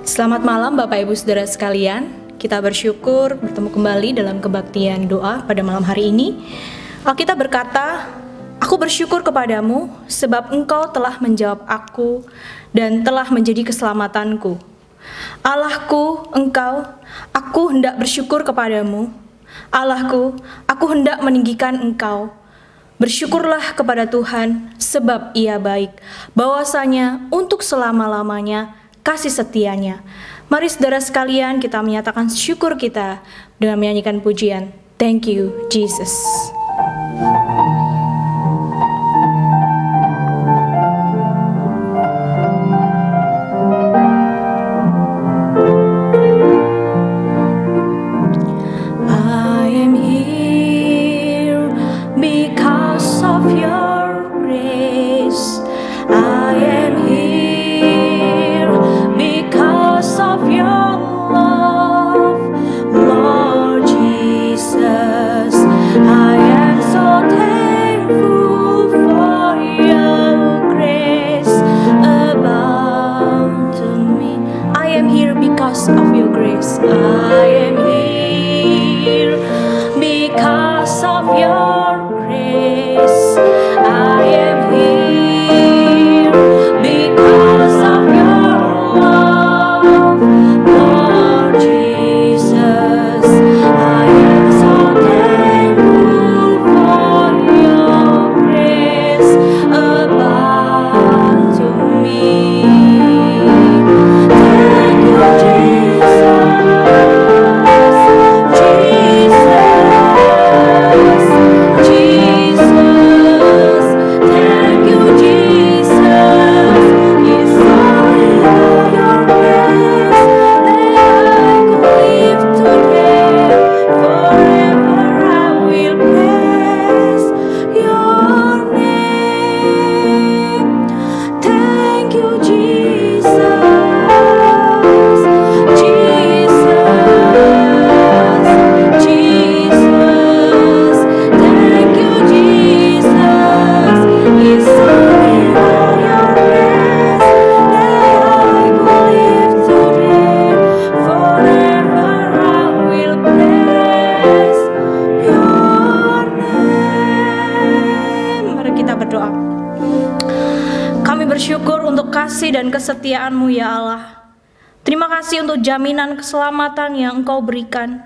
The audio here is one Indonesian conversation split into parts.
Selamat malam Bapak Ibu Saudara sekalian. Kita bersyukur bertemu kembali dalam kebaktian doa pada malam hari ini. Alkitab berkata, "Aku bersyukur kepadamu sebab Engkau telah menjawab aku dan telah menjadi keselamatanku. Allahku, Engkau, aku hendak bersyukur kepadamu. Allahku, aku hendak meninggikan Engkau. Bersyukurlah kepada Tuhan sebab Ia baik, bahwasanya untuk selama-lamanya kasih setianya." Mari saudara sekalian kita menyatakan syukur kita dengan menyanyikan pujian Thank You Jesus. I am here because of your grace. I am here because of your love, Lord Jesus. I am so thankful for your grace abound to me. I am here because of your grace. I am here because of your grace. I am here because of your love, Lord Jesus. I am so thankful for your grace abound to me. Thank you, Jesus. Thank you, Jesus. It's only by your grace that I could live today. Forever I will praise your name. Thank you, Jesus. Jesus. Thank you, Jesus. It's only by your grace that I could live today. Forever I will praise your name. Mari kita berdoa. Kami bersyukur untuk kasih dan kesetiaan-Mu ya Allah. Terima kasih untuk jaminan keselamatan yang Engkau berikan.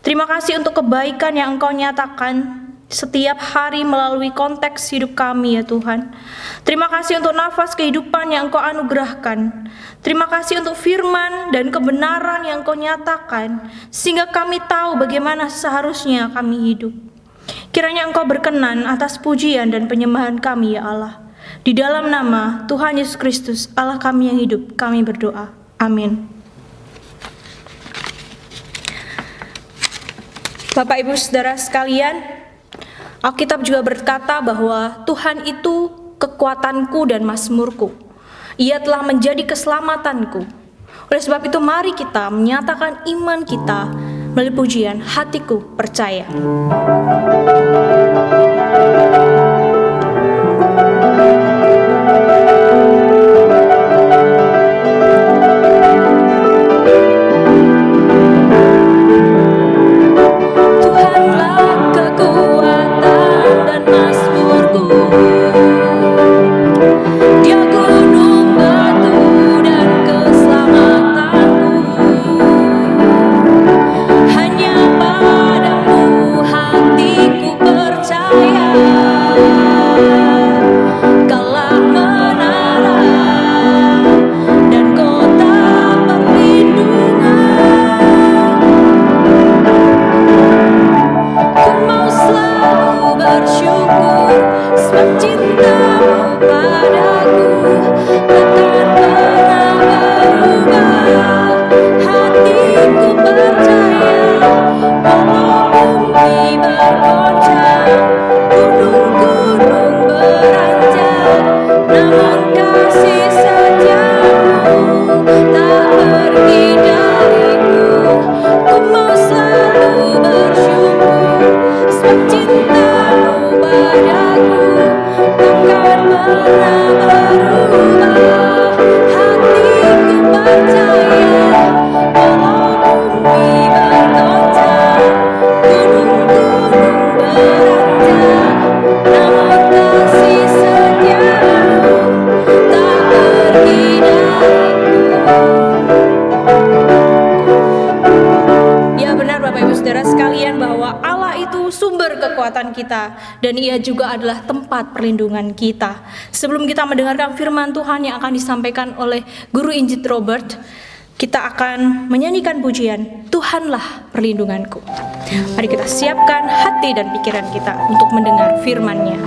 Terima kasih untuk kebaikan yang Engkau nyatakan setiap hari melalui konteks hidup kami ya Tuhan. Terima kasih untuk nafas kehidupan yang Engkau anugerahkan. Terima kasih untuk firman dan kebenaran yang Engkau nyatakan, sehingga kami tahu bagaimana seharusnya kami hidup. Kiranya Engkau berkenan atas pujian dan penyembahan kami ya Allah. Di dalam nama Tuhan Yesus Kristus, Allah kami yang hidup, kami berdoa. Amin. Bapak Ibu Saudara sekalian, Alkitab juga berkata bahwa Tuhan itu kekuatanku dan mazmurku. Ia telah menjadi keselamatanku. Oleh sebab itu mari kita menyatakan iman kita melalui pujian Hatiku Percaya. Hanya padamu hati kekuatan kita, dan Ia juga adalah tempat perlindungan kita. Sebelum kita mendengarkan firman Tuhan yang akan disampaikan oleh Guru Injit Robert, kita akan menyanyikan pujian Tuhanlah perlindunganku. Mari kita siapkan hati dan pikiran kita untuk mendengar firman-Nya.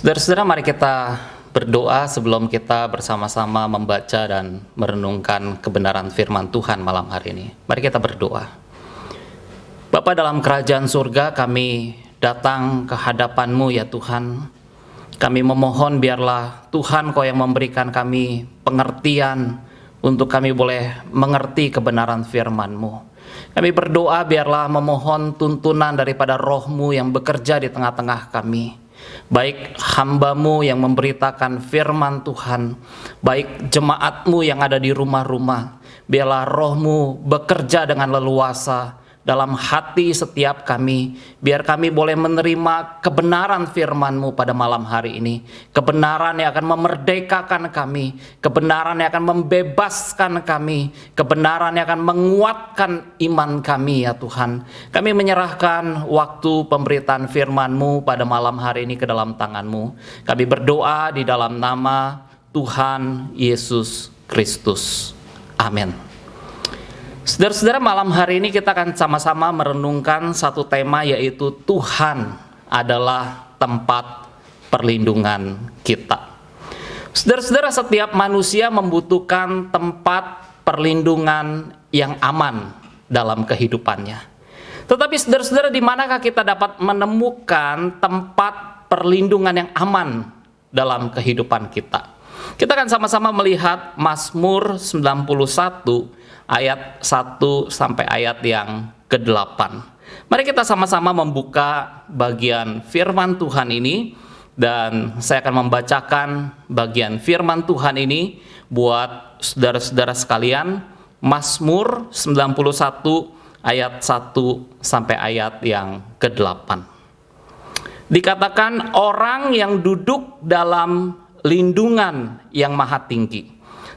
Saudara-saudara, mari kita berdoa sebelum kita bersama-sama membaca dan merenungkan kebenaran firman Tuhan malam hari ini. Mari kita berdoa. Bapa dalam kerajaan surga, kami datang ke hadapan-Mu ya Tuhan. Kami memohon biarlah Tuhan Kau yang memberikan kami pengertian untuk kami boleh mengerti kebenaran firman-Mu. Kami berdoa biarlah memohon tuntunan daripada Roh-Mu yang bekerja di tengah-tengah kami. Baik hamba-Mu yang memberitakan firman Tuhan, baik jemaat-Mu yang ada di rumah-rumah, biarlah Roh-Mu bekerja dengan leluasa dalam hati setiap kami, biar kami boleh menerima kebenaran firman-Mu pada malam hari ini. Kebenaran yang akan memerdekakan kami, kebenaran yang akan membebaskan kami, kebenaran yang akan menguatkan iman kami ya Tuhan. Kami menyerahkan waktu pemberitaan firman-Mu pada malam hari ini ke dalam tangan-Mu. Kami berdoa di dalam nama Tuhan Yesus Kristus. Amin. Saudara-saudara, malam hari ini kita akan sama-sama merenungkan satu tema, yaitu Tuhan adalah tempat perlindungan kita. Saudara-saudara, setiap manusia membutuhkan tempat perlindungan yang aman dalam kehidupannya. Tetapi saudara-saudara, di manakah kita dapat menemukan tempat perlindungan yang aman dalam kehidupan kita? Kita akan sama-sama melihat Mazmur 91 ayat 1 sampai ayat yang ke-8. Mari kita sama-sama membuka bagian firman Tuhan ini, dan saya akan membacakan bagian firman Tuhan ini buat saudara-saudara sekalian. Mazmur 91 ayat 1 sampai ayat yang ke-8. Dikatakan, orang yang duduk dalam lindungan yang maha tinggi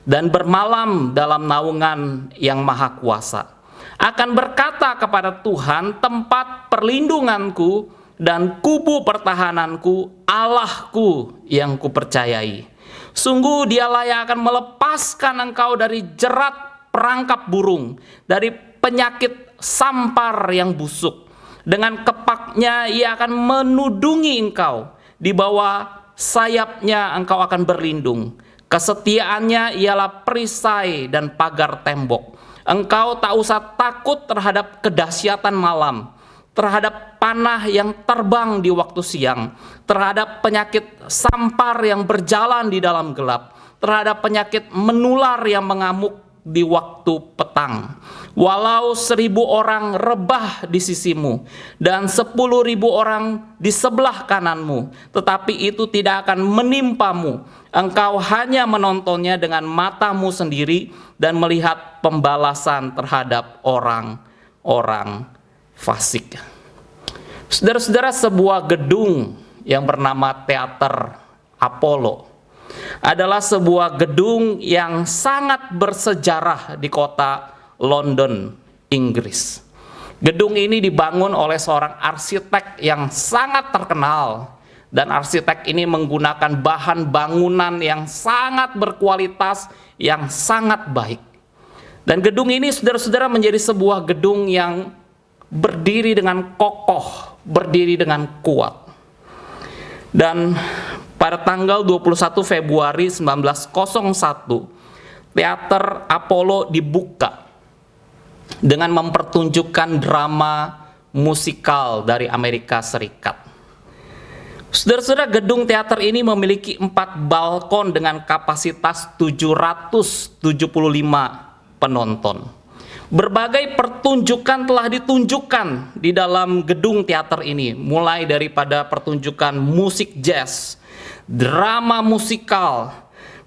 dan bermalam dalam naungan yang maha kuasa akan berkata kepada Tuhan, tempat perlindunganku dan kubu pertahananku, Allahku yang kupercayai. Sungguh dialah yang akan melepaskan engkau dari jerat perangkap burung, dari penyakit sampar yang busuk. Dengan kepaknya ia akan menudungi engkau, di bawah sayapnya engkau akan berlindung. Kesetiaannya ialah perisai dan pagar tembok. Engkau tak usah takut terhadap kedahsyatan malam, terhadap panah yang terbang di waktu siang, terhadap penyakit sampar yang berjalan di dalam gelap, terhadap penyakit menular yang mengamuk di waktu petang. Walau 1.000 orang rebah di sisimu dan 10.000 orang di sebelah kananmu, tetapi itu tidak akan menimpamu. Engkau hanya menontonnya dengan matamu sendiri dan melihat pembalasan terhadap orang-orang fasik. Saudara-saudara, sebuah gedung yang bernama Teater Apollo adalah sebuah gedung yang sangat bersejarah di kota London, Inggris. Gedung ini dibangun oleh seorang arsitek yang sangat terkenal, dan arsitek ini menggunakan bahan bangunan yang sangat berkualitas, yang sangat baik. Dan gedung ini, saudara-saudara, menjadi sebuah gedung yang berdiri dengan kokoh, berdiri dengan kuat. Dan pada tanggal 21 Februari 1901, Teater Apollo dibuka dengan mempertunjukkan drama musikal dari Amerika Serikat. Saudara-saudara, gedung teater ini memiliki 4 balkon dengan kapasitas 775 penonton. Berbagai pertunjukan telah ditunjukkan di dalam gedung teater ini, mulai daripada pertunjukan musik jazz, drama musikal,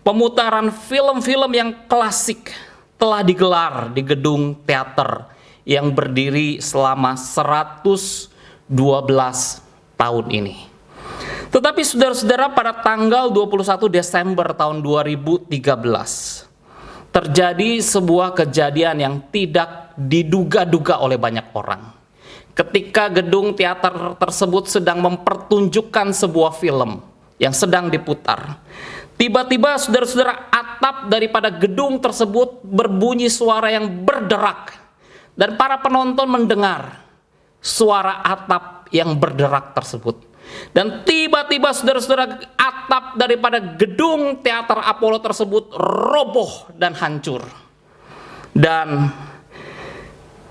pemutaran film-film yang klasik telah digelar di gedung teater yang berdiri selama 112 tahun ini. Tetapi saudara-saudara, pada tanggal 21 Desember tahun 2013 terjadi sebuah kejadian yang tidak diduga-duga oleh banyak orang. Ketika gedung teater tersebut sedang mempertunjukkan sebuah film yang sedang diputar, tiba-tiba saudara-saudara, atap daripada gedung tersebut berbunyi suara yang berderak, dan para penonton mendengar suara atap yang berderak tersebut. Dan tiba-tiba saudara-saudara, atap daripada gedung teater Apollo tersebut roboh dan hancur. Dan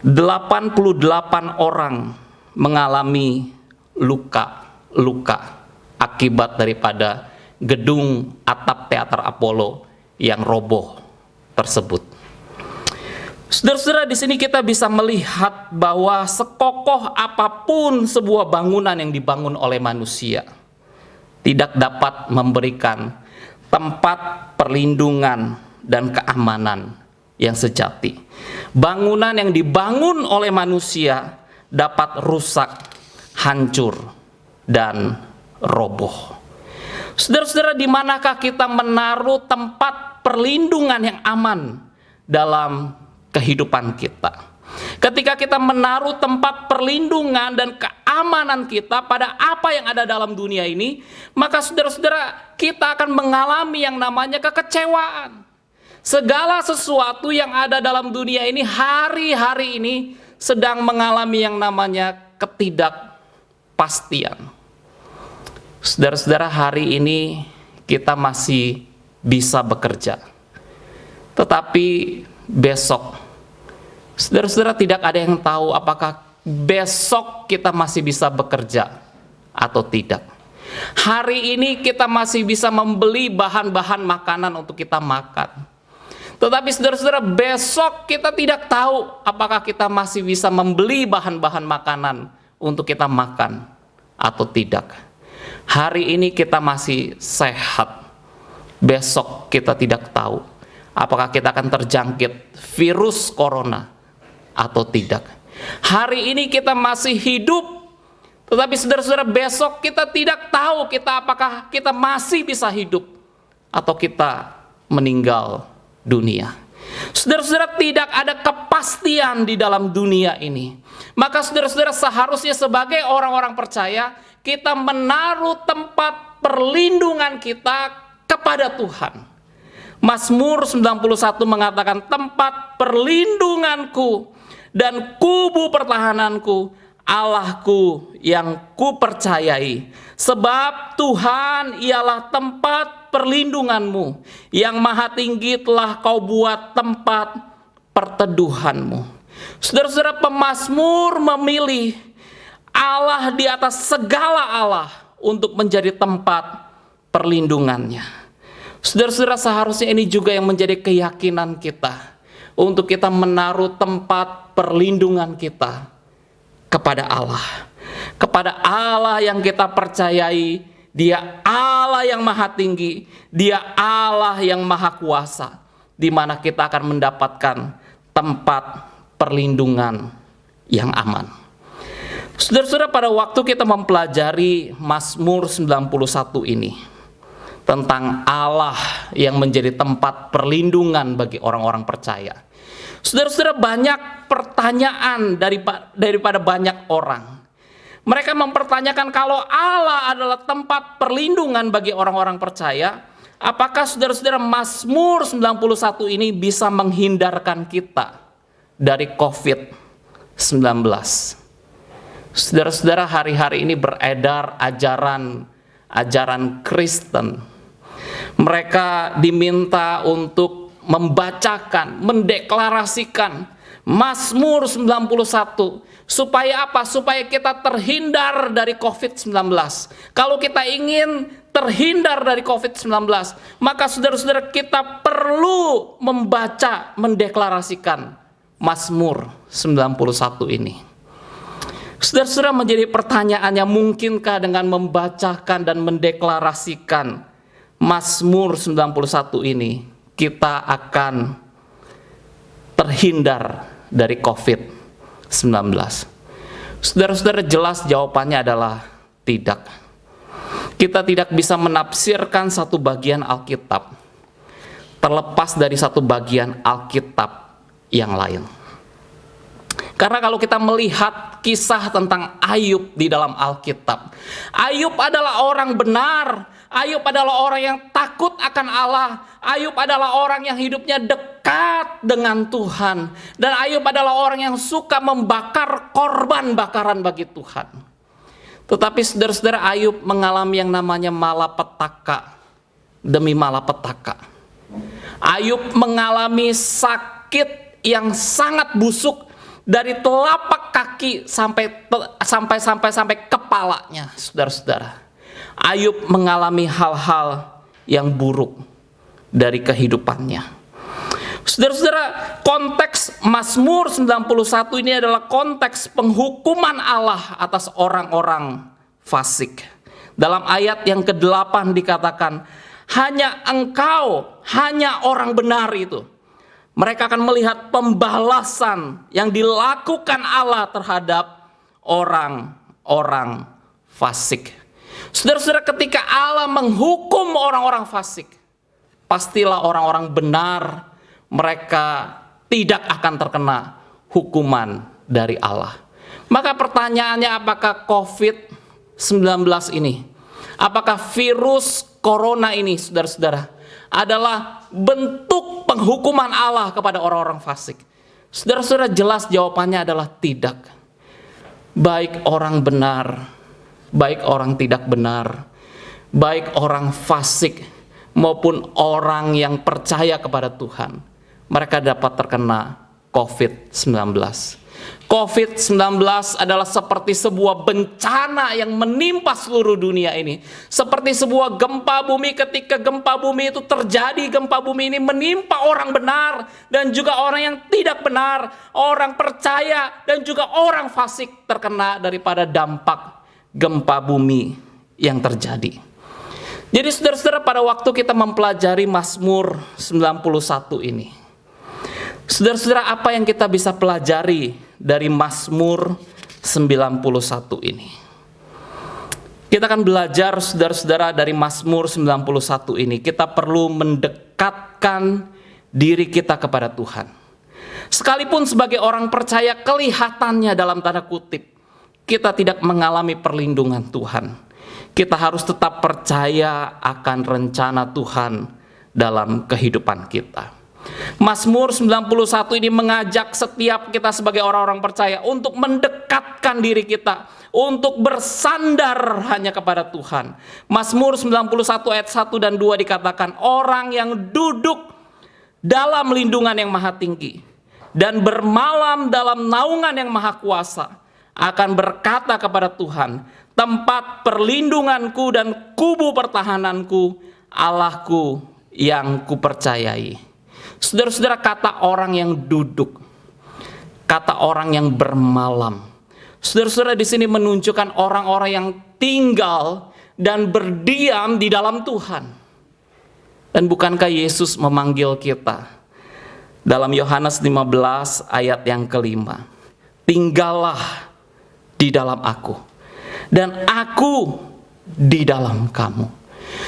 88 orang mengalami luka-luka akibat daripada gedung atap teater Apollo yang roboh tersebut. Saudara-saudara, di sini kita bisa melihat bahwa sekokoh apapun sebuah bangunan yang dibangun oleh manusia tidak dapat memberikan tempat perlindungan dan keamanan yang sejati. Bangunan yang dibangun oleh manusia dapat rusak, hancur, dan roboh. Saudara-saudara, di manakah kita menaruh tempat perlindungan yang aman dalam kehidupan kita? Ketika kita menaruh tempat perlindungan dan keamanan kita pada apa yang ada dalam dunia ini, maka saudara-saudara, kita akan mengalami yang namanya kekecewaan. Segala sesuatu yang ada dalam dunia ini hari-hari ini sedang mengalami yang namanya ketidakpastian. Saudara-saudara, hari ini kita masih bisa bekerja, tetapi besok, saudara-saudara, tidak ada yang tahu apakah besok kita masih bisa bekerja atau tidak. Hari ini kita masih bisa membeli bahan-bahan makanan untuk kita makan, tetapi saudara-saudara, besok kita tidak tahu apakah kita masih bisa membeli bahan-bahan makanan untuk kita makan atau tidak. Hari ini kita masih sehat, besok kita tidak tahu apakah kita akan terjangkit virus corona atau tidak. Hari ini kita masih hidup, tetapi saudara-saudara, besok kita tidak tahu apakah kita masih bisa hidup atau kita meninggal dunia. Saudara-saudara, tidak ada kepastian di dalam dunia ini. Maka saudara-saudara, seharusnya sebagai orang-orang percaya, kita menaruh tempat perlindungan kita kepada Tuhan. Mazmur 91 mengatakan, tempat perlindunganku dan kubu pertahananku, Allahku yang kupercayai. Sebab Tuhan ialah tempat perlindunganmu, yang maha tinggi telah kau buat tempat perteduhanmu. Saudara-saudara, pemazmur memilih Allah di atas segala Allah untuk menjadi tempat perlindungannya. Saudara-saudara, seharusnya ini juga yang menjadi keyakinan kita, untuk kita menaruh tempat perlindungan kita kepada Allah. Kepada Allah yang kita percayai, Dia Allah yang maha tinggi, Dia Allah yang maha kuasa, di mana kita akan mendapatkan tempat perlindungan yang aman. Saudara-saudara, pada waktu kita mempelajari Mazmur 91 ini, tentang Allah yang menjadi tempat perlindungan bagi orang-orang percaya, saudara-saudara, banyak pertanyaan daripada banyak orang. Mereka mempertanyakan, kalau Allah adalah tempat perlindungan bagi orang-orang percaya, apakah saudara-saudara Mazmur 91 ini bisa menghindarkan kita dari COVID-19? Saudara-saudara, hari-hari ini beredar ajaran Kristen. Mereka diminta untuk membacakan, mendeklarasikan Mazmur 91. Supaya apa? Supaya kita terhindar dari COVID-19. Kalau kita ingin terhindar dari COVID-19, maka saudara-saudara, kita perlu membaca, mendeklarasikan Mazmur 91 ini. Saudara-saudara, menjadi pertanyaannya, mungkinkah dengan membacakan dan mendeklarasikan Mazmur 91 ini kita akan terhindar dari COVID-19? Saudara-saudara, jelas jawabannya adalah tidak. Kita tidak bisa menafsirkan satu bagian Alkitab terlepas dari satu bagian Alkitab yang lain. Karena kalau kita melihat kisah tentang Ayub di dalam Alkitab, Ayub adalah orang benar, Ayub adalah orang yang takut akan Allah, Ayub adalah orang yang hidupnya dekat dengan Tuhan, dan Ayub adalah orang yang suka membakar korban bakaran bagi Tuhan. Tetapi saudara-saudara, Ayub mengalami yang namanya malapetaka demi malapetaka. Ayub mengalami sakit yang sangat busuk dari telapak kaki sampai kepalanya, saudara-saudara. Ayub mengalami hal-hal yang buruk dari kehidupannya. Saudara-saudara, konteks Mazmur 91 ini adalah konteks penghukuman Allah atas orang-orang fasik. Dalam ayat yang ke-8 dikatakan, hanya engkau, hanya orang benar itu. Mereka akan melihat pembalasan yang dilakukan Allah terhadap orang-orang fasik. Saudara-saudara, ketika Allah menghukum orang-orang fasik, pastilah orang-orang benar, mereka tidak akan terkena hukuman dari Allah. Maka pertanyaannya, apakah COVID-19 ini, apakah virus corona ini, saudara-saudara, adalah bentuk penghukuman Allah kepada orang-orang fasik? Saudara-saudara, jelas jawabannya adalah tidak. Baik orang benar, baik orang tidak benar, baik orang fasik maupun orang yang percaya kepada Tuhan, mereka dapat terkena COVID-19. COVID-19 adalah seperti sebuah bencana yang menimpa seluruh dunia ini. Seperti sebuah gempa bumi, ketika gempa bumi itu terjadi, gempa bumi ini menimpa orang benar dan juga orang yang tidak benar, orang percaya dan juga orang fasik terkena daripada dampak gempa bumi yang terjadi. Jadi saudara-saudara, pada waktu kita mempelajari Mazmur 91 ini, saudara-saudara, apa yang kita bisa pelajari dari Mazmur 91 ini? Kita akan belajar, saudara-saudara, dari Mazmur 91 ini. Kita perlu mendekatkan diri kita kepada Tuhan. Sekalipun sebagai orang percaya, kelihatannya dalam tanda kutip, kita tidak mengalami perlindungan Tuhan. kita harus tetap percaya akan rencana Tuhan dalam kehidupan kita. Mazmur 91 ini mengajak setiap kita sebagai orang-orang percaya untuk mendekatkan diri kita, untuk bersandar hanya kepada Tuhan. Mazmur 91 ayat 1 dan 2 dikatakan, orang yang duduk dalam lindungan yang maha tinggi dan bermalam dalam naungan yang maha kuasa akan berkata kepada Tuhan, tempat perlindunganku dan kubu pertahananku, Allahku yang kupercayai. Saudara-saudara, kata orang yang duduk, kata orang yang bermalam. Saudara-saudara, di sini menunjukkan orang-orang yang tinggal dan berdiam di dalam Tuhan. Dan bukankah Yesus memanggil kita dalam Yohanes 15 ayat yang kelima, tinggallah di dalam aku dan aku di dalam kamu.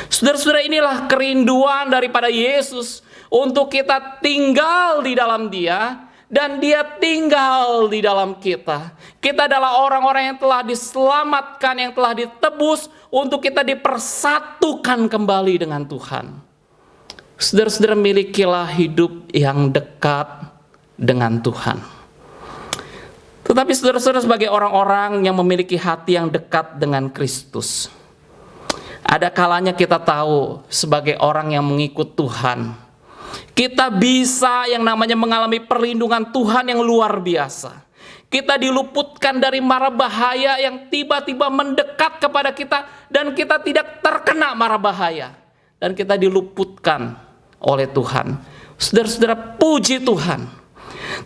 Saudara-saudara, inilah kerinduan daripada Yesus untuk kita tinggal di dalam Dia dan Dia tinggal di dalam kita. Kita adalah orang-orang yang telah diselamatkan, yang telah ditebus untuk kita dipersatukan kembali dengan Tuhan. Saudara-saudara, milikilah hidup yang dekat dengan Tuhan. Tetapi saudara-saudara, sebagai orang-orang yang memiliki hati yang dekat dengan Kristus, ada kalanya kita tahu sebagai orang yang mengikut Tuhan, kita bisa yang namanya mengalami perlindungan Tuhan yang luar biasa. Kita diluputkan dari mara bahaya yang tiba-tiba mendekat kepada kita dan kita tidak terkena mara bahaya. Dan kita diluputkan oleh Tuhan. Saudara-saudara, puji Tuhan.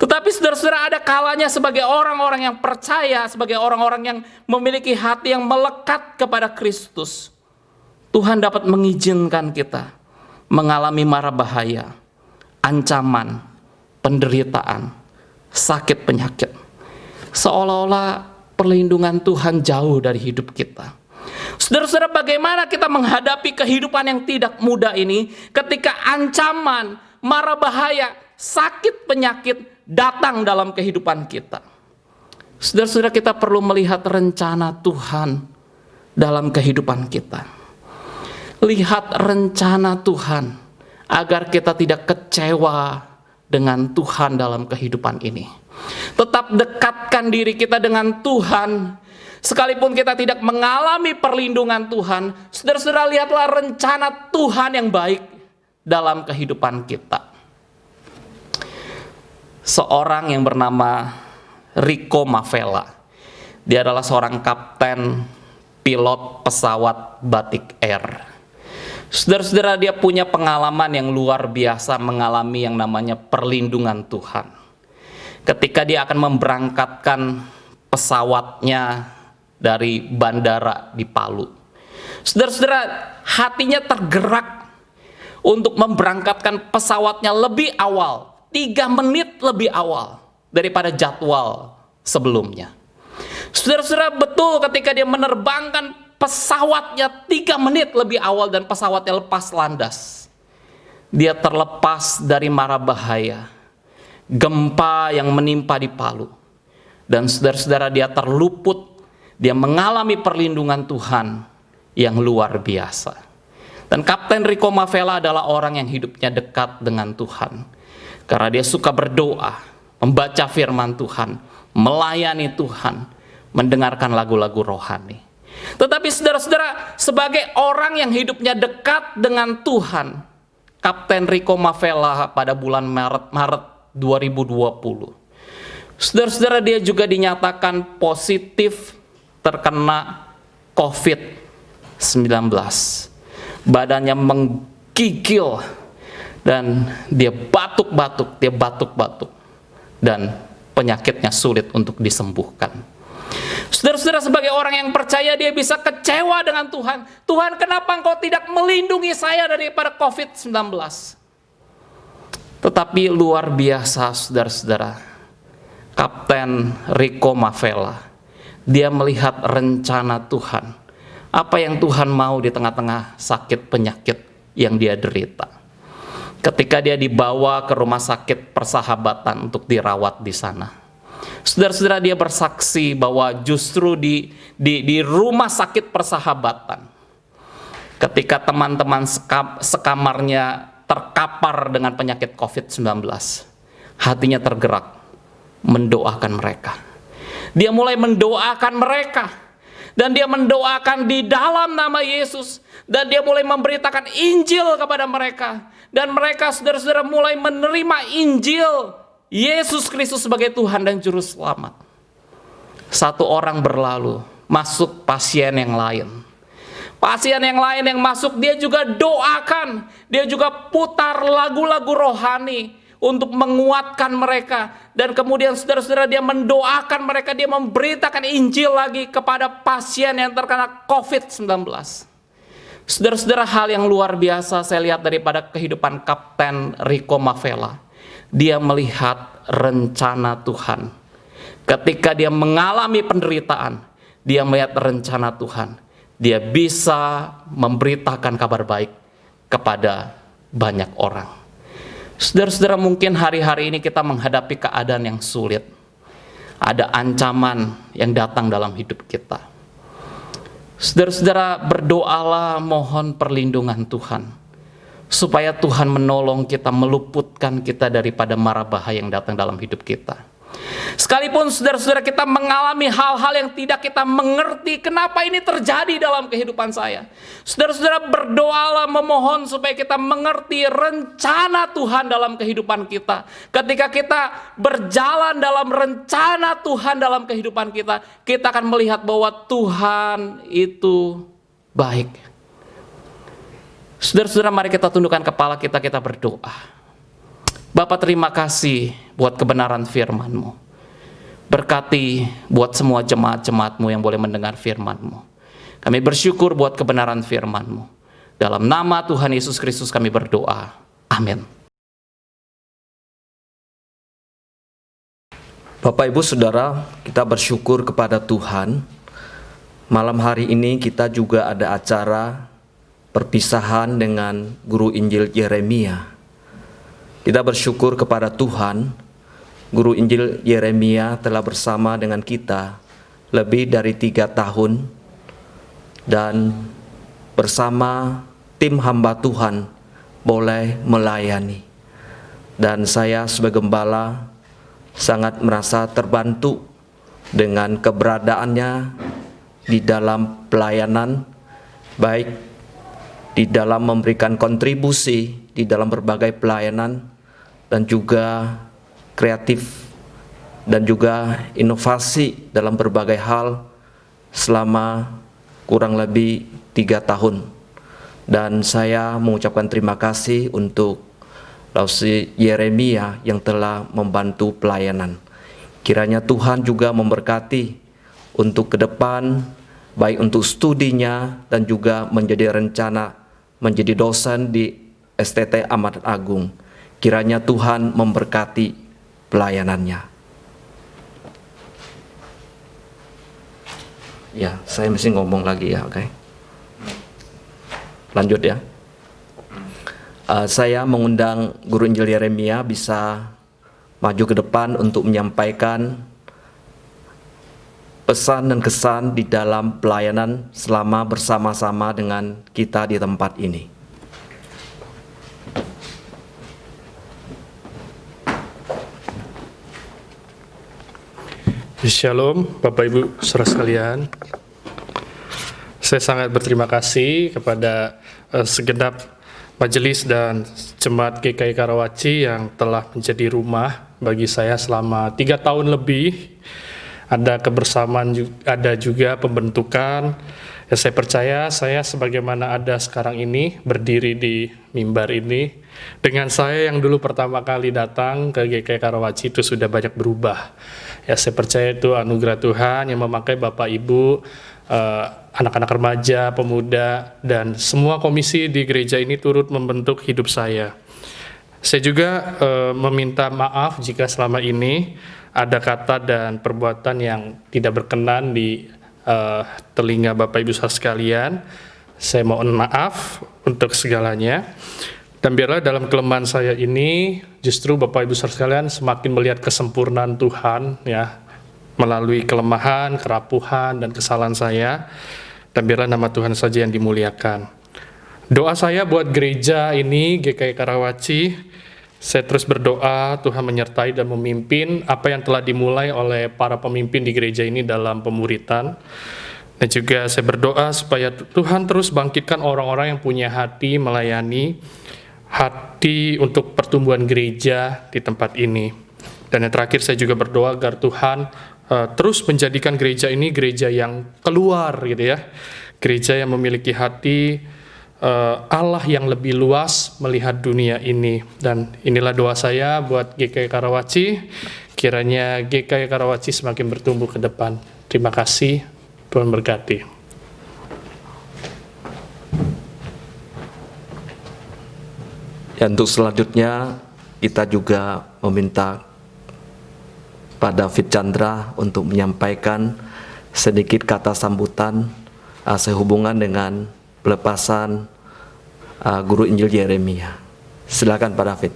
Tetapi saudara-saudara, ada kalanya sebagai orang-orang yang percaya, sebagai orang-orang yang memiliki hati yang melekat kepada Kristus, Tuhan dapat mengizinkan kita mengalami mara bahaya, ancaman, penderitaan, sakit penyakit. Seolah-olah perlindungan Tuhan jauh dari hidup kita. Saudara-saudara, bagaimana kita menghadapi kehidupan yang tidak mudah ini ketika ancaman, mara bahaya, sakit penyakit datang dalam kehidupan kita? Saudara-saudara, kita perlu melihat rencana Tuhan dalam kehidupan kita. Lihat rencana Tuhan agar kita tidak kecewa dengan Tuhan dalam kehidupan ini. Tetap dekatkan diri kita dengan Tuhan. Sekalipun kita tidak mengalami perlindungan Tuhan, saudara-saudara, lihatlah rencana Tuhan yang baik dalam kehidupan kita. Seorang yang bernama Rico Mavella, dia adalah seorang kapten pilot pesawat Batik Air. Saudara-saudara, dia punya pengalaman yang luar biasa mengalami yang namanya perlindungan Tuhan. Ketika dia akan memberangkatkan pesawatnya dari bandara di Palu, saudara-saudara, hatinya tergerak untuk memberangkatkan pesawatnya lebih awal, 3 menit lebih awal daripada jadwal sebelumnya. Saudara-saudara, betul ketika dia menerbangkan pesawatnya 3 menit lebih awal dan pesawatnya lepas landas, dia terlepas dari mara bahaya, gempa yang menimpa di Palu. Dan saudara-saudara, dia terluput, dia mengalami perlindungan Tuhan yang luar biasa. Dan Kapten Rico Mavella adalah orang yang hidupnya dekat dengan Tuhan, karena dia suka berdoa, membaca firman Tuhan, melayani Tuhan, mendengarkan lagu-lagu rohani. Tetapi saudara-saudara, sebagai orang yang hidupnya dekat dengan Tuhan, Kapten Rico Mavella pada bulan Maret 2020, saudara-saudara, dia juga dinyatakan positif terkena COVID-19. Badannya menggigil dan dia batuk-batuk, dan penyakitnya sulit untuk disembuhkan. Saudara-saudara, sebagai orang yang percaya, dia bisa kecewa dengan Tuhan. Tuhan, kenapa Engkau tidak melindungi saya daripada COVID-19? Tetapi luar biasa, saudara-saudara, Kapten Rico Mavella, dia melihat rencana Tuhan. Apa yang Tuhan mau di tengah-tengah sakit penyakit yang dia derita. Ketika dia dibawa ke rumah sakit Persahabatan untuk dirawat di sana, Saudara-saudara, dia bersaksi bahwa justru di rumah sakit persahabatan, ketika teman-teman sekamarnya terkapar dengan penyakit COVID-19, hatinya tergerak mendoakan mereka. Dia mulai mendoakan mereka, dan dia mendoakan di dalam nama Yesus, dan dia mulai memberitakan Injil kepada mereka, dan mereka, saudara-saudara, mulai menerima Injil Yesus Kristus sebagai Tuhan dan Juru Selamat. Satu orang berlalu, masuk pasien yang lain. Pasien yang lain yang masuk, dia juga doakan, dia juga putar lagu-lagu rohani untuk menguatkan mereka. Dan kemudian saudara-saudara, dia mendoakan mereka, dia memberitakan Injil lagi kepada pasien yang terkena COVID-19. Saudara-saudara, hal yang luar biasa saya lihat daripada kehidupan Kapten Rico Mavela. Dia melihat rencana Tuhan. Ketika dia mengalami penderitaan, dia melihat rencana Tuhan. Dia bisa memberitakan kabar baik kepada banyak orang. Saudara-saudara, mungkin hari-hari ini kita menghadapi keadaan yang sulit. Ada ancaman yang datang dalam hidup kita. Saudara-saudara, berdoalah, mohon perlindungan Tuhan, supaya Tuhan menolong kita, meluputkan kita daripada mara bahaya yang datang dalam hidup kita. Sekalipun saudara-saudara kita mengalami hal-hal yang tidak kita mengerti, kenapa ini terjadi dalam kehidupan saya. Saudara-saudara, berdoalah, memohon supaya kita mengerti rencana Tuhan dalam kehidupan kita. Ketika kita berjalan dalam rencana Tuhan dalam kehidupan kita, kita akan melihat bahwa Tuhan itu baik. Saudara-saudara, mari kita tundukkan kepala kita, kita berdoa. Bapa, terima kasih buat kebenaran firman-Mu. Berkati buat semua jemaat-jemaat-Mu yang boleh mendengar firman-Mu. Kami bersyukur buat kebenaran firman-Mu. Dalam nama Tuhan Yesus Kristus kami berdoa. Amin. Bapak, Ibu, Saudara, kita bersyukur kepada Tuhan. Malam hari ini kita juga ada acara perpisahan dengan Guru Injil Yeremia. Kita bersyukur kepada Tuhan, Guru Injil Yeremia telah bersama dengan kita lebih dari 3 tahun, dan bersama tim hamba Tuhan boleh melayani. Dan saya sebagai gembala sangat merasa terbantu dengan keberadaannya di dalam pelayanan, baik di dalam memberikan kontribusi di dalam berbagai pelayanan, dan juga kreatif dan juga inovasi dalam berbagai hal selama kurang lebih 3 tahun. Dan saya mengucapkan terima kasih untuk Lausi Yeremia yang telah membantu pelayanan. Kiranya Tuhan juga memberkati untuk ke depan, baik untuk studinya dan juga menjadi rencana menjadi dosen di STT Amat Agung. Kiranya Tuhan memberkati pelayanannya. Ya, saya mesti ngomong lagi ya, oke. Lanjut ya. Saya mengundang Guru Injil Yeremia bisa maju ke depan untuk menyampaikan pesan dan kesan di dalam pelayanan selama bersama-sama dengan kita di tempat ini. Shalom Bapak Ibu saudara sekalian. Saya sangat berterima kasih kepada segenap majelis dan jemaat GKI Karawaci yang telah menjadi rumah bagi saya selama 3 tahun lebih. Ada kebersamaan, ada juga pembentukan. Ya, saya percaya saya sebagaimana ada sekarang ini berdiri di mimbar ini, dengan saya yang dulu pertama kali datang ke GKI Karawaci itu sudah banyak berubah. Ya, saya percaya itu anugerah Tuhan yang memakai Bapak Ibu, anak-anak remaja, pemuda, dan semua komisi di gereja ini turut membentuk hidup saya. Saya juga meminta maaf jika selama ini ada kata dan perbuatan yang tidak berkenan di telinga Bapak Ibu saudara sekalian. Saya mohon maaf untuk segalanya. Dan biarlah dalam kelemahan saya ini, justru Bapak Ibu Saudara sekalian semakin melihat kesempurnaan Tuhan ya, melalui kelemahan, kerapuhan, dan kesalahan saya. Dan biarlah nama Tuhan saja yang dimuliakan. Doa saya buat gereja ini, GKI Karawaci, saya terus berdoa Tuhan menyertai dan memimpin apa yang telah dimulai oleh para pemimpin di gereja ini dalam pemuritan. Dan juga saya berdoa supaya Tuhan terus bangkitkan orang-orang yang punya hati melayani, hati untuk pertumbuhan gereja di tempat ini. Dan yang terakhir saya juga berdoa agar Tuhan terus menjadikan gereja ini gereja yang keluar gitu ya. Gereja yang memiliki hati Allah yang lebih luas melihat dunia ini. Dan inilah doa saya buat GKI Karawaci, kiranya GKI Karawaci semakin bertumbuh ke depan. Terima kasih, Tuhan berkati. Dan untuk selanjutnya kita juga meminta Pak David Chandra untuk menyampaikan sedikit kata sambutan sehubungan dengan pelepasan guru Injil Yeremia. Silakan Pak David.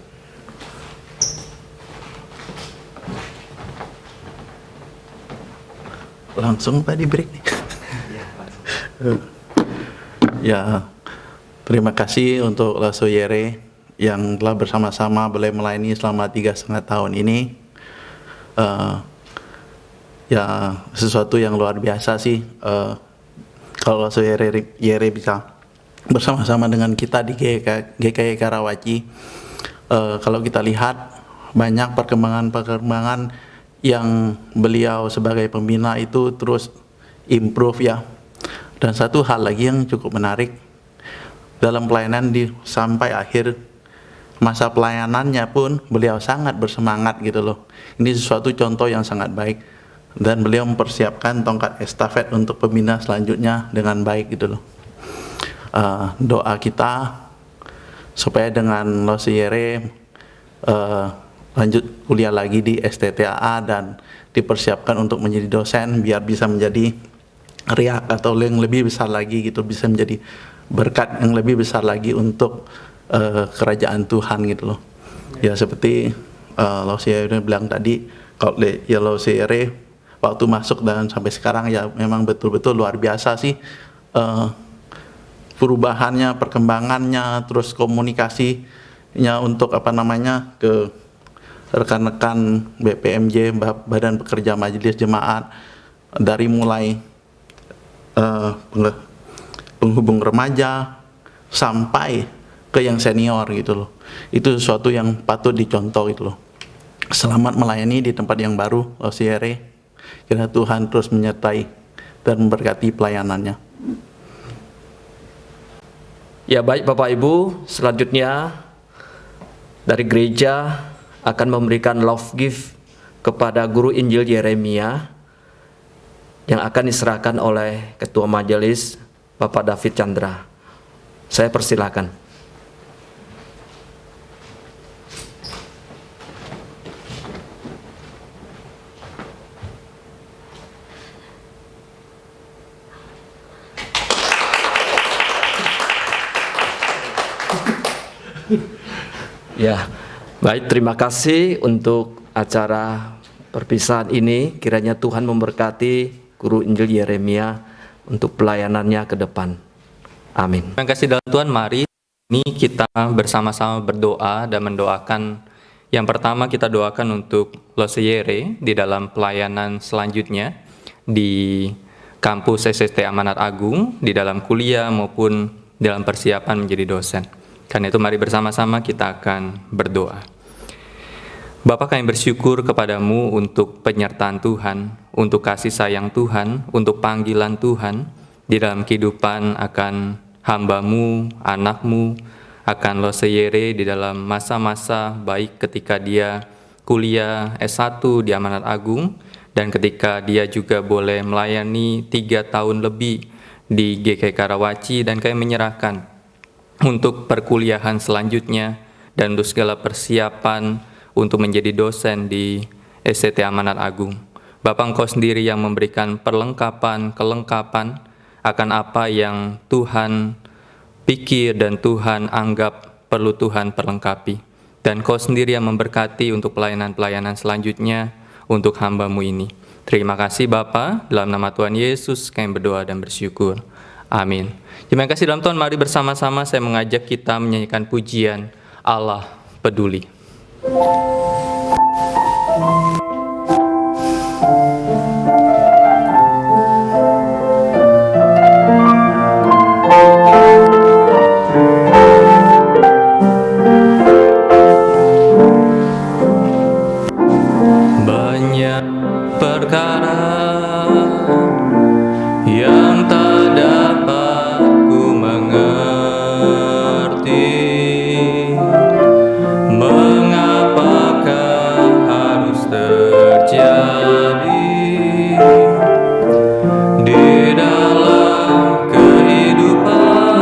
Langsung Pak di break nih. Ya, terima kasih untuk Laso Yere yang telah bersama-sama boleh melayani selama 3,5 tahun ini. Ya, sesuatu yang luar biasa sih. Kalau Laso Yere bisa bersama-sama dengan kita di GKI Karawaci. Kalau kita lihat banyak perkembangan yang beliau sebagai pembina itu terus improve ya. Dan satu hal lagi yang cukup menarik dalam pelayanan sampai akhir masa pelayanannya pun beliau sangat bersemangat gitu loh. Ini sesuatu contoh yang sangat baik dan beliau mempersiapkan tongkat estafet untuk pembina selanjutnya dengan baik gitu loh. Doa kita supaya dengan Losiere lanjut kuliah lagi di STTAA dan dipersiapkan untuk menjadi dosen biar bisa menjadi riak atau yang lebih besar lagi gitu, bisa menjadi berkat yang lebih besar lagi untuk kerajaan Tuhan gitu loh. Ya seperti Losiere bilang tadi, kalau ya Losiere waktu masuk dan sampai sekarang ya memang betul-betul luar biasa sih perubahannya, perkembangannya, terus komunikasinya untuk ke rekan-rekan BPMJ, Badan Pekerja Majelis Jemaat, dari mulai penghubung remaja sampai ke yang senior gitu loh. Itu sesuatu yang patut dicontoh gitu loh. Selamat melayani di tempat yang baru, Losiere. Kiranya Tuhan terus menyertai dan memberkati pelayanannya. Ya baik Bapak Ibu, selanjutnya dari gereja akan memberikan love gift kepada guru Injil Yeremia yang akan diserahkan oleh Ketua Majelis Bapak David Chandra. Saya persilakan. Ya, baik, terima kasih untuk acara perpisahan ini. Kiranya Tuhan memberkati guru Injil Yeremia untuk pelayanannya ke depan. Amin. Terima kasih dalam Tuhan. Mari ini kita bersama-sama berdoa dan mendoakan. Yang pertama kita doakan untuk Losiere di dalam pelayanan selanjutnya di kampus SST Amanat Agung, di dalam kuliah maupun dalam persiapan menjadi dosen. Karena itu mari bersama-sama kita akan berdoa. Bapa, kami bersyukur kepadamu untuk penyertaan Tuhan, untuk kasih sayang Tuhan, untuk panggilan Tuhan di dalam kehidupan akan hamba-Mu, anak-Mu, akan Losiere di dalam masa-masa baik ketika dia kuliah S1 di Amanat Agung dan ketika dia juga boleh melayani 3 tahun lebih di GKI Karawaci, dan kami menyerahkan untuk perkuliahan selanjutnya dan untuk segala persiapan untuk menjadi dosen di STT Amanat Agung. Bapak, Engkau sendiri yang memberikan kelengkapan akan apa yang Tuhan pikir dan Tuhan anggap perlu Tuhan perlengkapi. Dan Kau sendiri yang memberkati untuk pelayanan-pelayanan selanjutnya untuk hamba-Mu ini. Terima kasih Bapa, dalam nama Tuhan Yesus kami berdoa dan bersyukur. Amin. Terima kasih dalam Tuhan, mari bersama-sama saya mengajak kita menyanyikan pujian Allah Peduli. Banyak perkara yang tak dapat ku mengerti, mengapakah harus terjadi di dalam kehidupan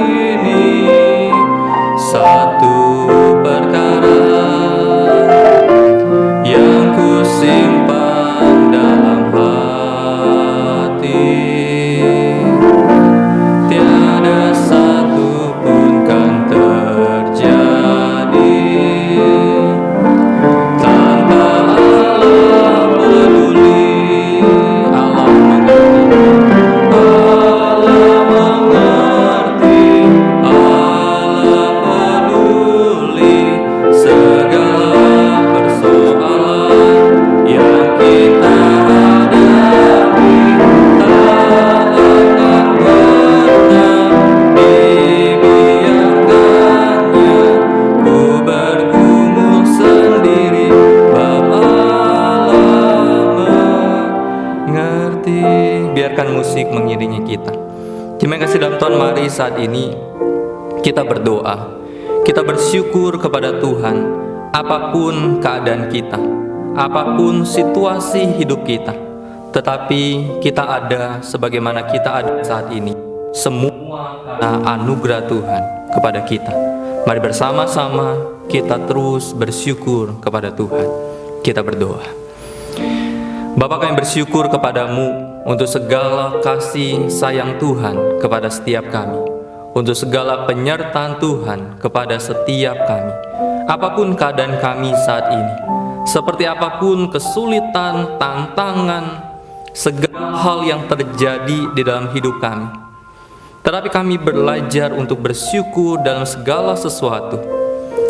ini. Satu perkara yang ku simpan dalam hati, tiada satu pun kan terjadi tanpa Allah peduli. Allah mengerti, Allah mengerti, Allah peduli segala persoalan yang kita hadapi. Tak akan pernah dibiarkannya ku bergumul sendiri, bab Allah mengerti. Biarkan musik mengiringi kita. Terima kasih dalam Tuhan, mari saat ini kita berdoa. Kita bersyukur kepada Tuhan apapun keadaan kita, apapun situasi hidup kita, tetapi kita ada sebagaimana kita ada saat ini, semua karena anugerah Tuhan kepada kita. Mari bersama-sama kita terus bersyukur kepada Tuhan. Kita berdoa. Bapa, kami bersyukur kepadamu untuk segala kasih sayang Tuhan kepada setiap kami, untuk segala penyertaan Tuhan kepada setiap kami. Apapun keadaan kami saat ini, seperti apapun kesulitan, tantangan, segala hal yang terjadi di dalam hidup kami, tetapi kami belajar untuk bersyukur dalam segala sesuatu,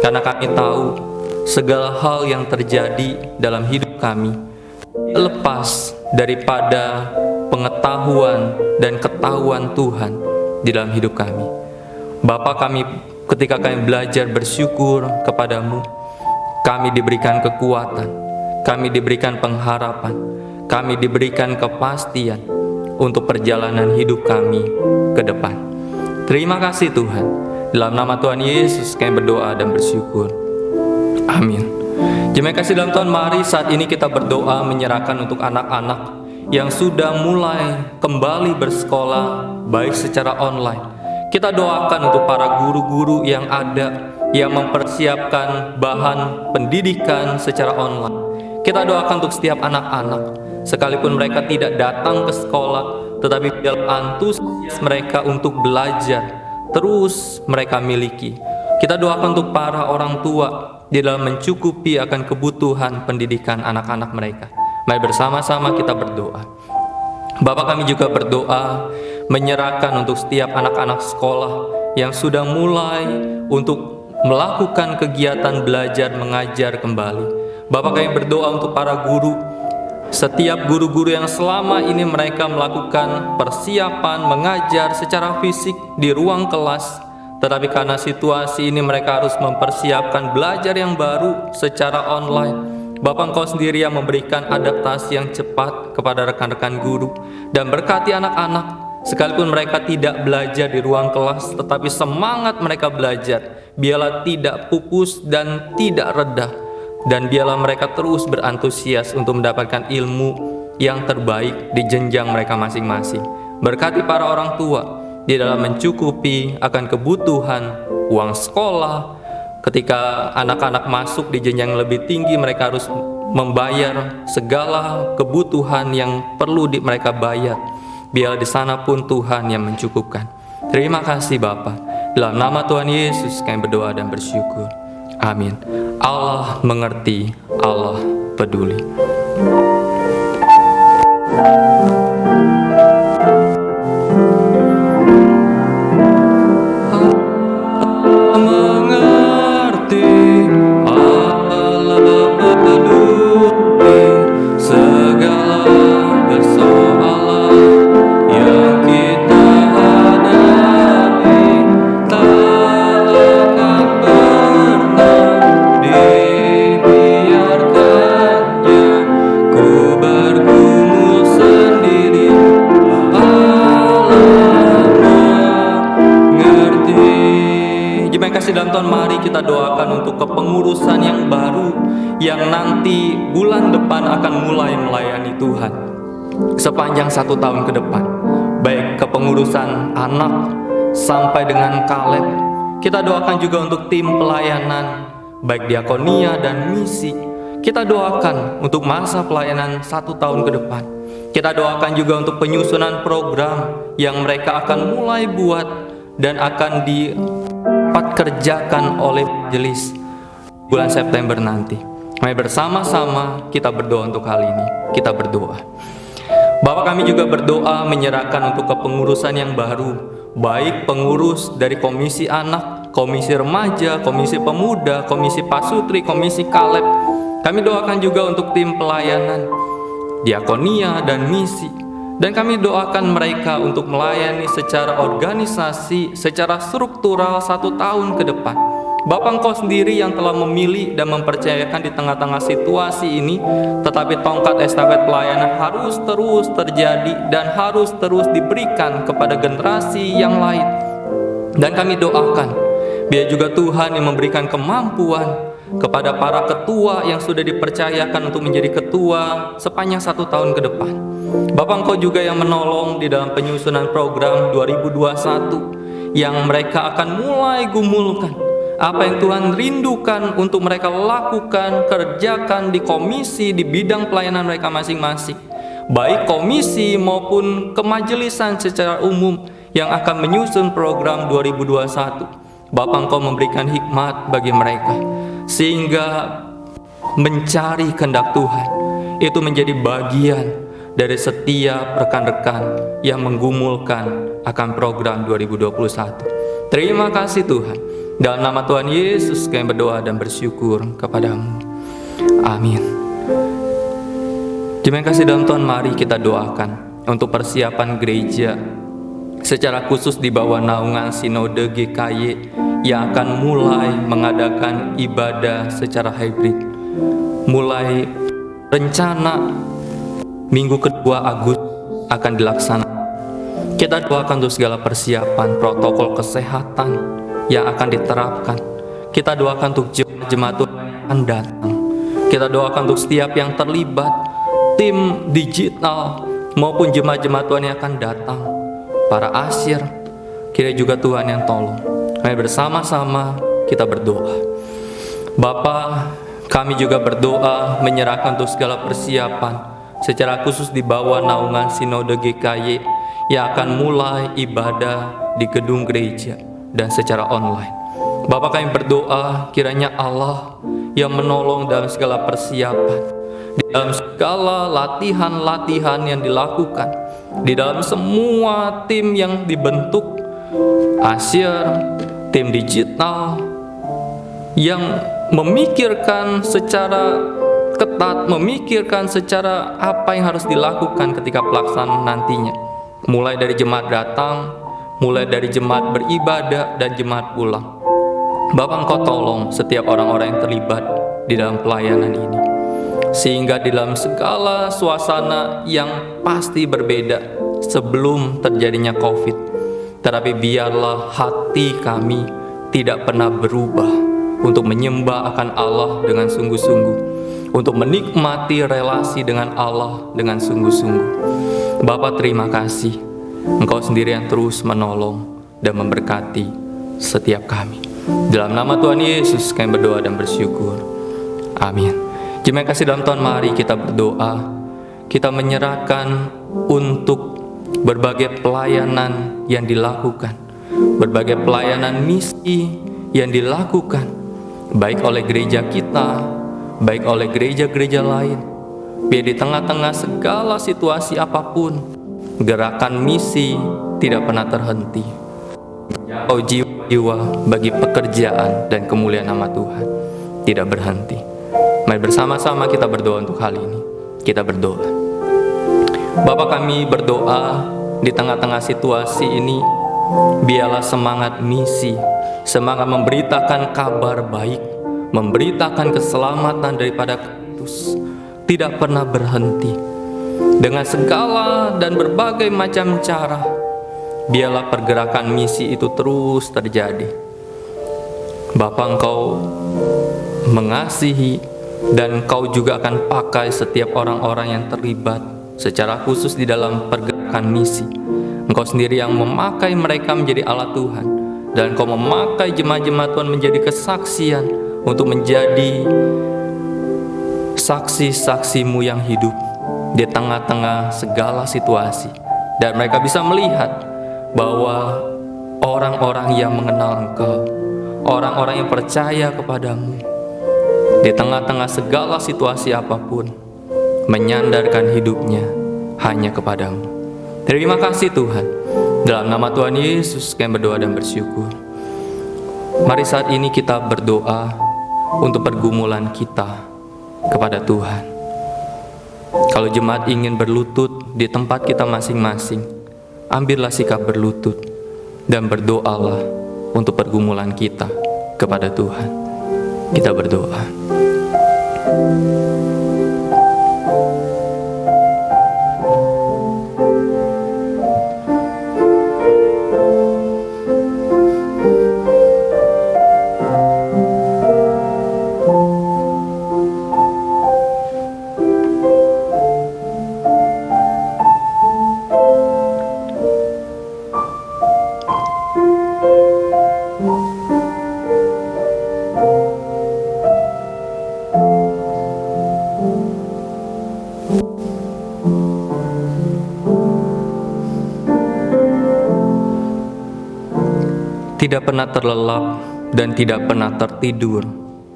karena kami tahu segala hal yang terjadi dalam hidup kami lepas daripada pengetahuan dan ketahuan Tuhan di dalam hidup kami. Bapa, kami ketika kami belajar bersyukur kepadamu, kami diberikan kekuatan, kami diberikan pengharapan, kami diberikan kepastian untuk perjalanan hidup kami ke depan. Terima kasih Tuhan. Dalam nama Tuhan Yesus kami berdoa dan bersyukur. Amin. Terima kasih dalam Tuhan, mari saat ini kita berdoa menyerahkan untuk anak-anak yang sudah mulai kembali bersekolah baik secara online. Kita doakan untuk para guru-guru yang ada yang mempersiapkan bahan pendidikan secara online. Kita doakan untuk setiap anak-anak, sekalipun mereka tidak datang ke sekolah, tetapi dalam antusias mereka untuk belajar terus mereka miliki. Kita doakan untuk para orang tua di dalam mencukupi akan kebutuhan pendidikan anak-anak mereka. Mari bersama-sama kita berdoa. Bapak, kami juga berdoa menyerahkan untuk setiap anak-anak sekolah yang sudah mulai untuk melakukan kegiatan belajar mengajar kembali. Bapak, kami berdoa untuk para guru, setiap guru-guru yang selama ini mereka melakukan persiapan mengajar secara fisik di ruang kelas, tetapi karena situasi ini mereka harus mempersiapkan belajar yang baru secara online. Bapak, Engkau sendiri yang memberikan adaptasi yang cepat kepada rekan-rekan guru, dan berkati anak-anak, sekalipun mereka tidak belajar di ruang kelas, tetapi semangat mereka belajar, biarlah tidak pupus dan tidak redah, dan biarlah mereka terus berantusias untuk mendapatkan ilmu yang terbaik di jenjang mereka masing-masing. Berkati para orang tua di dalam mencukupi akan kebutuhan uang sekolah. Ketika anak-anak masuk di jenjang lebih tinggi, mereka harus membayar segala kebutuhan yang perlu mereka bayar. Biar di sana pun Tuhan yang mencukupkan. Terima kasih Bapa. Dalam nama Tuhan Yesus kami berdoa dan bersyukur. Amin. Allah mengerti, Allah peduli. Mengerti, Allah peduli segala persoalan yang kita hadapi, tak akan pernah dibiarkannya ku bergumul sendiri. Allah mengerti. Jemaat kasih dalam Tuhan, mari kita doakan untuk kepengurusan yang baru yang nanti bulan depan akan mulai melayani Tuhan sepanjang 1 tahun ke depan, baik kepengurusan anak sampai dengan Kaleb. Kita doakan juga untuk tim pelayanan baik diakonia dan misi. Kita doakan untuk masa pelayanan 1 tahun ke depan. Kita doakan juga untuk penyusunan program yang mereka akan mulai buat dan akan dikerjakan oleh majelis bulan September nanti. Mari bersama-sama kita berdoa untuk hal ini. Kita berdoa. Bapak, kami juga berdoa menyerahkan untuk kepengurusan yang baru, baik pengurus dari komisi anak, komisi remaja, komisi pemuda, komisi pasutri, komisi Kaleb. Kami doakan juga untuk tim pelayanan, diakonia dan misi. Dan kami doakan mereka untuk melayani secara organisasi, secara struktural 1 tahun ke depan. Bapak, Engkau sendiri yang telah memilih dan mempercayakan di tengah-tengah situasi ini, tetapi tongkat estafet pelayanan harus terus terjadi dan harus terus diberikan kepada generasi yang lain. Dan kami doakan, biar juga Tuhan yang memberikan kemampuan kepada para ketua yang sudah dipercayakan untuk menjadi ketua sepanjang 1 tahun ke depan. Bapak, Engkau juga yang menolong di dalam penyusunan program 2021 yang mereka akan mulai gumulkan. Apa yang Tuhan rindukan untuk mereka lakukan, kerjakan di komisi, di bidang pelayanan mereka masing-masing, baik komisi maupun kemajelisan secara umum yang akan menyusun program 2021. Bapak, Engkau memberikan hikmat bagi mereka, sehingga mencari kehendak Tuhan itu menjadi bagian dari setiap rekan-rekan yang menggumulkan akan program 2021. Terima kasih Tuhan. Dalam nama Tuhan Yesus kami berdoa dan bersyukur kepadamu. Amin. Jemaat kasih dalam Tuhan, mari kita doakan untuk persiapan gereja secara khusus di bawah naungan Sinode GKY yang akan mulai mengadakan ibadah secara hybrid. Mulai rencana minggu kedua Agustus akan dilaksanakan. Kita doakan untuk segala persiapan protokol kesehatan yang akan diterapkan. Kita doakan untuk jemaat Tuhan yang akan datang. Kita doakan untuk setiap yang terlibat, tim digital maupun jemaat-jemaat Tuhan yang akan datang, para asyir, kira juga Tuhan yang tolong. Mari bersama-sama kita berdoa. Bapa, kami juga berdoa menyerahkan untuk segala persiapan secara khusus di bawah naungan Sinode GKY yang akan mulai ibadah di gedung gereja dan secara online. Bapak, kami berdoa kiranya Allah yang menolong dalam segala persiapan, di dalam segala latihan-latihan yang dilakukan, di dalam semua tim yang dibentuk, asyir, tim digital yang memikirkan secara ketat, memikirkan secara apa yang harus dilakukan ketika pelaksanaan nantinya, mulai dari jemaat datang, mulai dari jemaat beribadah dan jemaat pulang. Bapak, Engkau tolong setiap orang-orang yang terlibat di dalam pelayanan ini, sehingga di dalam segala suasana yang pasti berbeda sebelum terjadinya COVID, tetapi biarlah hati kami tidak pernah berubah untuk menyembah akan Allah dengan sungguh-sungguh, untuk menikmati relasi dengan Allah dengan sungguh-sungguh. Bapak, terima kasih. Engkau sendiri yang terus menolong dan memberkati setiap kami. Dalam nama Tuhan Yesus kami berdoa dan bersyukur. Amin. Jemaat kasih dalam Tuhan, mari kita berdoa. Kita menyerahkan untuk berbagai pelayanan yang dilakukan, berbagai pelayanan misi yang dilakukan, baik oleh gereja kita, baik oleh gereja-gereja lain. Biar di tengah-tengah segala situasi apapun, gerakan misi tidak pernah terhenti. Oh, jiwa-jiwa bagi pekerjaan dan kemuliaan nama Tuhan tidak berhenti. Mari bersama-sama kita berdoa untuk hal ini. Kita berdoa. Bapa, kami berdoa di tengah-tengah situasi ini, biarlah semangat misi, semangat memberitakan kabar baik, memberitakan keselamatan daripada Kristus tidak pernah berhenti. Dengan segala dan berbagai macam cara, biarlah pergerakan misi itu terus terjadi. Bapa, Engkau mengasihi dan Engkau juga akan pakai setiap orang-orang yang terlibat secara khusus di dalam pergerakan misi. Engkau sendiri yang memakai mereka menjadi alat Tuhan, dan Engkau memakai jemaat-jemaat Tuhan menjadi kesaksian untuk menjadi saksi-saksi-Mu yang hidup di tengah-tengah segala situasi. Dan mereka bisa melihat bahwa orang-orang yang mengenal Engkau, orang-orang yang percaya kepadamu, di tengah-tengah segala situasi apapun, menyandarkan hidupnya hanya kepadamu. Terima kasih Tuhan. Dalam nama Tuhan Yesus kami berdoa dan bersyukur. Mari saat ini kita berdoa untuk pergumulan kita kepada Tuhan. Kalau jemaat ingin berlutut di tempat kita masing-masing, ambillah sikap berlutut dan berdoalah untuk pergumulan kita kepada Tuhan. Kita berdoa. Tidak pernah terlelap dan tidak pernah tertidur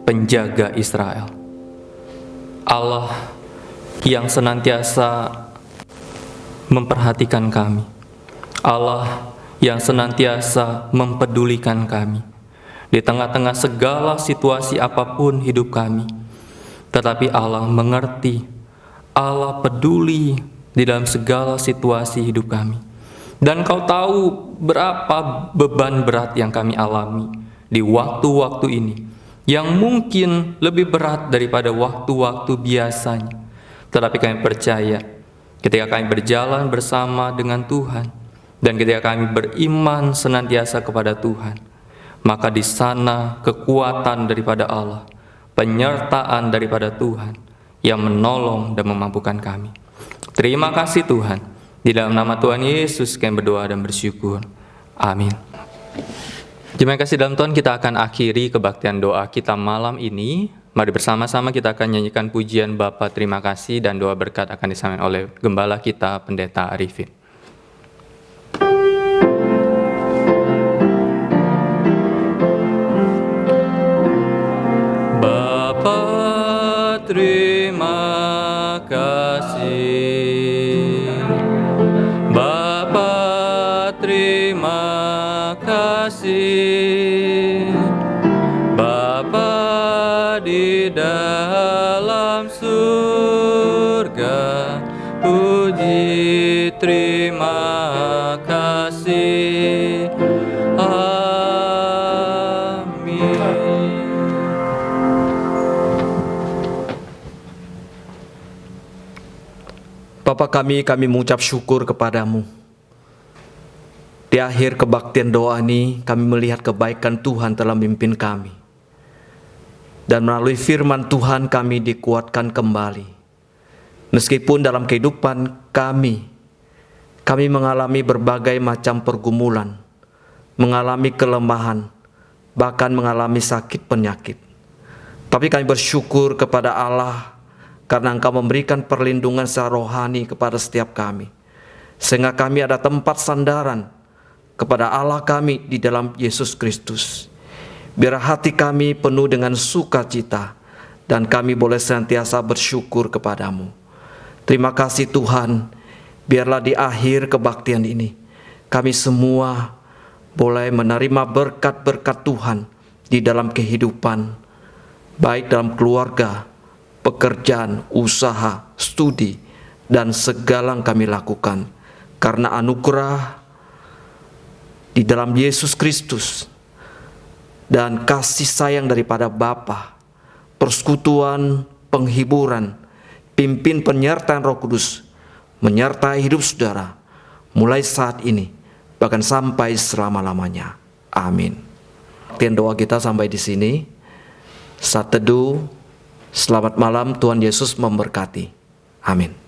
penjaga Israel. Allah yang senantiasa memperhatikan kami. Allah yang senantiasa mempedulikan kami di tengah-tengah segala situasi apapun hidup kami. Tetapi Allah mengerti, Allah peduli di dalam segala situasi hidup kami. Dan Kau tahu berapa beban berat yang kami alami di waktu-waktu ini, yang mungkin lebih berat daripada waktu-waktu biasanya. Tetapi kami percaya, ketika kami berjalan bersama dengan Tuhan, dan ketika kami beriman senantiasa kepada Tuhan, maka di sana kekuatan daripada Allah, penyertaan daripada Tuhan yang menolong dan memampukan kami. Terima kasih Tuhan. Di dalam nama Tuhan Yesus kami berdoa dan bersyukur. Amin. Terima kasih dalam Tuhan, kita akan akhiri kebaktian doa kita malam ini. Mari bersama-sama kita akan nyanyikan pujian Bapa terima kasih, dan doa berkat akan disampaikan oleh Gembala kita, Pendeta Arifin. Bapa terima kasih. Terima kasih Bapa di dalam surga, puji terima kasih. Amin. Bapa kami mengucap syukur kepadamu. Di akhir kebaktian doa ini, kami melihat kebaikan Tuhan telah memimpin kami. Dan melalui firman Tuhan kami dikuatkan kembali. Meskipun dalam kehidupan kami mengalami berbagai macam pergumulan, mengalami kelemahan, bahkan mengalami sakit penyakit. Tapi kami bersyukur kepada Allah karena Engkau memberikan perlindungan secara rohani kepada setiap kami. Sehingga kami ada tempat sandaran, kepada Allah kami di dalam Yesus Kristus. Biar hati kami penuh dengan sukacita dan kami boleh senantiasa bersyukur kepadamu. Terima kasih Tuhan, biarlah di akhir kebaktian ini kami semua boleh menerima berkat-berkat Tuhan di dalam kehidupan, baik dalam keluarga, pekerjaan, usaha, studi, dan segala yang kami lakukan. Karena anugerah di dalam Yesus Kristus dan kasih sayang daripada Bapa, persekutuan, penghiburan, pimpin penyertaan Roh Kudus menyertai hidup saudara mulai saat ini bahkan sampai selama-lamanya. Amin. Doa kita sampai di sini. Saat teduh, selamat malam, Tuhan Yesus memberkati. Amin.